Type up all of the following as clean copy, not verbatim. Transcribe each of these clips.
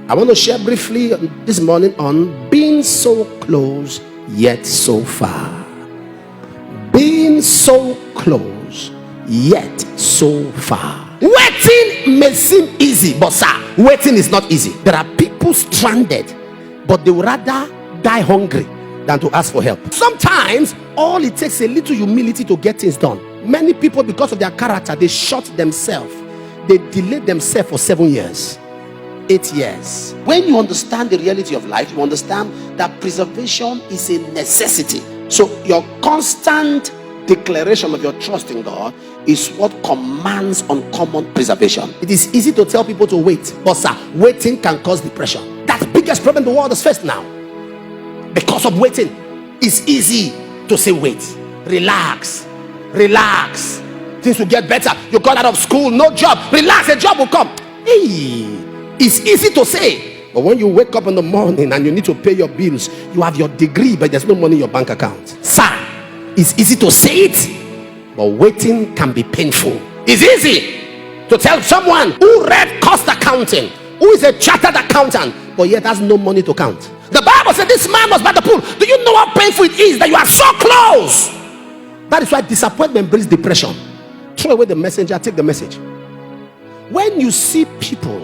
I want to share briefly this morning on being so close yet so far. Being so close yet so far. Waiting may seem easy, but sir, waiting is not easy. There are people stranded, but they would rather die hungry than to ask for help. Sometimes all it takes is a little humility to get things done. Many people, because of their character, they shut themselves. They delayed themselves for 7 years, 8 years. When you understand the reality of life, you understand that preservation is a necessity. So your constant declaration of your trust in God is what commands uncommon preservation. It is easy to tell people to wait, but sir, waiting can cause depression. That's the biggest problem the world has faced now. Because of waiting, it's easy to say wait, relax, things will get better. You got out of school, no job, relax, a job will come. Hey, it's easy to say, but when you wake up in the morning and you need to pay your bills, you have your degree but there's no money in your bank account. Sir, it's easy to say it, but waiting can be painful. It's easy to tell someone who read cost accounting, who is a chartered accountant, but yet has no money to count. The Bible said this man was by the pool. Do you know how painful it is that you are so close? That is why disappointment brings depression. Throw away the messenger, take the message. When you see people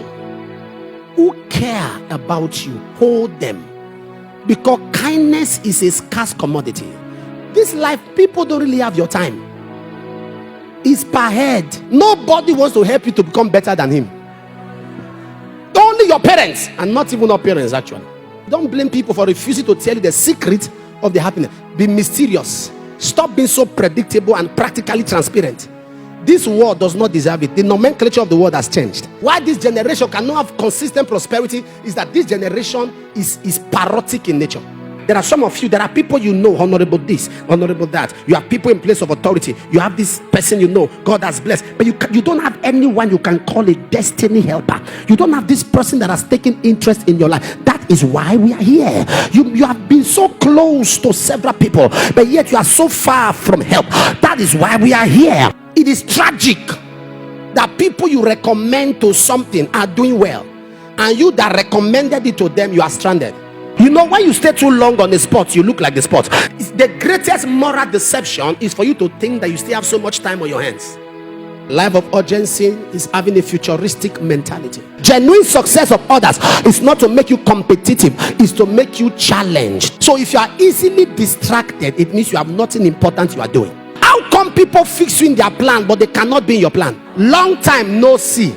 who care about you, hold them, because kindness is a scarce commodity. This life, people don't really have your time. It's per head. Nobody wants to help you to become better than him. Only your parents, and not even our parents actually. Don't blame people for refusing to tell you the secret of the happiness. Be mysterious. Stop being so predictable and practically transparent. This world does not deserve it. The nomenclature of the world has changed. Why this generation cannot have consistent prosperity is that this generation is parrotic in nature. There are some of you, there are people you know, honorable this, honorable that. You have people in place of authority. You have this person you know, God has blessed. But you don't have anyone you can call a destiny helper. You don't have this person that has taken interest in your life. That is why we are here. You have been so close to several people, but yet you are so far from help. That is why we are here. It is tragic that people you recommend to something are doing well, and you that recommended it to them, you are stranded. You know, when you stay too long on the spot, you look like the spot. The greatest moral deception is for you to think that you still have so much time on your hands. Life of urgency is having a futuristic mentality. Genuine success of others is not to make you competitive, it's to make you challenged. So if you are easily distracted, it means you have nothing important you are doing. How come people fix you in their plan but they cannot be in your plan? Long time no see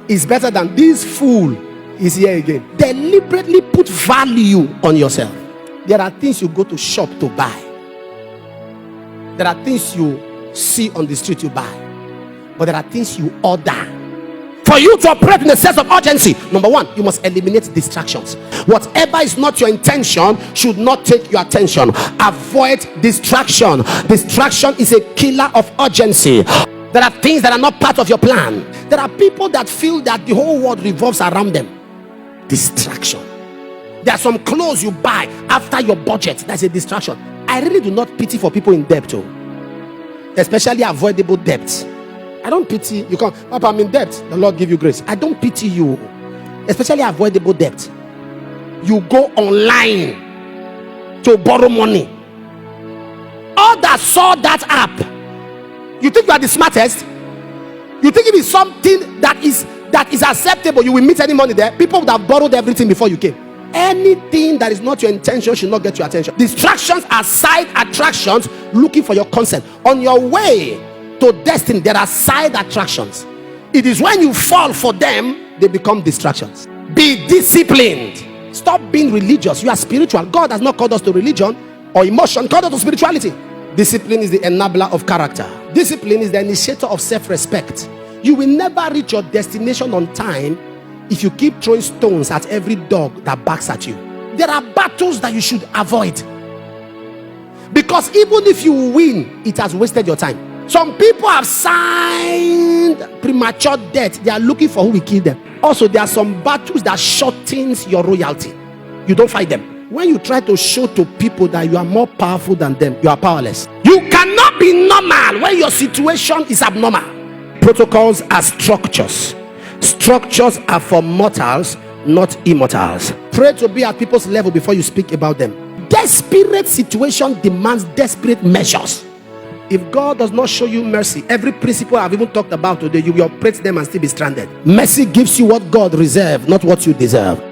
is better than this fool is here again. Deliberately put value on yourself. There are things you go to shop to buy. There are things you see on the street you buy. But there are things you order. For you to operate in a sense of urgency, number one, you must eliminate distractions. Whatever is not your intention should not take your attention. Avoid distraction. Distraction is a killer of urgency. There are things that are not part of your plan. There are people that feel that the whole world revolves around them. Distraction. There are some clothes you buy after your budget. That's a distraction. I really do not pity for people in debt too, especially avoidable debt. I don't pity you. Come, Papa, I'm in debt. The Lord give you grace. I don't pity you, especially avoidable debt. You go online to borrow money. All that saw that app, you think you are the smartest? You think it is something that is acceptable? You will meet any money there. People would have borrowed everything before you came. Anything that is not your intention should not get your attention. Distractions are side attractions looking for your consent. On your way to destiny, there are side attractions. It is when you fall for them, they become distractions. Be disciplined. Stop being religious. You are spiritual. God has not called us to religion or emotion. Called us to spirituality. Discipline is the enabler of character. Discipline is the initiator of self-respect. You will never reach your destination on time if you keep throwing stones at every dog that barks at you. There are battles that you should avoid, because even if you win, it has wasted your time. Some people have signed premature death. They are looking for who will kill them. Also, there are some battles that shortens your royalty. You don't fight them. When you try to show to people that you are more powerful than them, you are powerless. You cannot be normal when your situation is abnormal. Protocols are structures. Structures are for mortals. not immortals. Pray to be at people's level before you speak about them. Desperate situation demands desperate measures. If God does not show you mercy, every principle I've even talked about today, you will operate them and still be stranded. Mercy gives you what God reserved, not what you deserve.